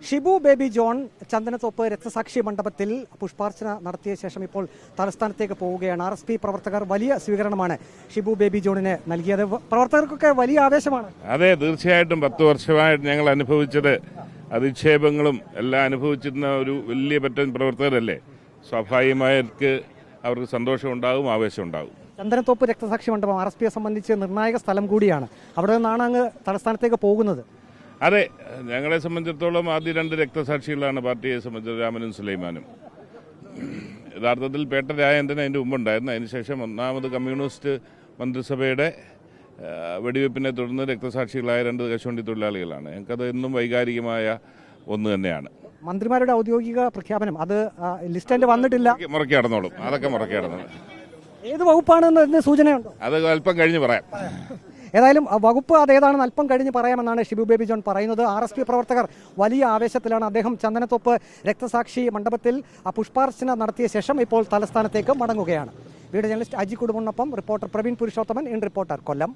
Shibu baby John Chandanathope രക്തസാക്ഷി മണ്ഡപത്തിൽ പുഷ്പാർച്ചന നടത്തിയ ശേഷം ഇപ്പോൾ തലസ്ഥാനത്തേക്ക് പോവുകയാണ്. RSP പ്രവർത്തകർ വലിയ സ്വീകരണമാണ് ഷിബു ബേബി ജോണിന് നൽകിയത്. പ്രവർത്തകർക്കൊക്കെ വലിയ ആവേശമാണ്. അതെ, തീർച്ചയായിട്ടും 10 വർഷമായിട്ട് ഞങ്ങൾ അനുഭവിച്ചത് അധിക്ഷേപങ്ങളും എല്ലാം അനുഭവിച്ചിരുന്ന ഒരു വലിയ പറ്റൻ പ്രവർത്തകരല്ലേ. സ്വാഭാവികമായിട്ട് അവർക്ക് സന്തോഷം ഉണ്ടാകും, ആവേശം ഉണ്ടാകും. ചന്ദനത്തോപ്പ് രക്തസാക്ഷി മണ്ഡപം RSPയെ സംബന്ധിച്ച് നിർണായക സ്ഥലം കൂടിയാണ്. അവിടെ നിന്നാണ് അങ്ങ് തലസ്ഥാനത്തേക്ക് പോകുന്നത്. അതെ, ഞങ്ങളെ സംബന്ധിച്ചിടത്തോളം ആദ്യ 2 രക്തസാക്ഷികളാണ് പാർട്ടിയെ സംബന്ധിച്ച്, രാമനും സുലൈമാനും. യഥാർത്ഥത്തിൽ പേട്ട രാജേന്ദ്രൻ അതിൻ്റെ മുമ്പുണ്ടായിരുന്നു. അതിനുശേഷം 1ാമത് കമ്മ്യൂണിസ്റ്റ് മന്ത്രിസഭയുടെ വെടിവെപ്പിനെ തുടർന്ന് രക്തസാക്ഷികളായ 2 കശുവണ്ടി തൊഴിലാളികളാണ്. ഞങ്ങൾക്കത് എന്നും വൈകാരികമായ ഒന്ന് തന്നെയാണ്. മന്ത്രിമാരുടെ ഔദ്യോഗിക പ്രഖ്യാപനം അത് ലിസ്റ്റിൽ വന്നിട്ടില്ല. മുറക്കി നടന്നോളും, അതൊക്കെ മുറക്കി നടന്നോളും. ഏത് വകുപ്പാണെന്ന് സൂചനയുണ്ടോ? അത് അല്പം കഴിഞ്ഞ് പറയാം. ഏതായാലും വകുപ്പ് അതേതാണെന്ന് അല്പം കഴിഞ്ഞ് പറയാമെന്നാണ് ഷിബു ബേബി ജോൺ പറയുന്നത്. RSP പ്രവർത്തകർ വലിയ ആവേശത്തിലാണ്. അദ്ദേഹം ചന്ദനത്തോപ്പ് രക്തസാക്ഷി മണ്ഡപത്തിൽ പുഷ്പാർച്ചന നടത്തിയ ശേഷം ഇപ്പോൾ തലസ്ഥാനത്തേക്ക് മടങ്ങുകയാണ്. വീഡിയോ ജേർണലിസ്റ്റ് അജി കുടുംബനൊപ്പം reporter Praveen Purushothaman, in reporter, Kollam.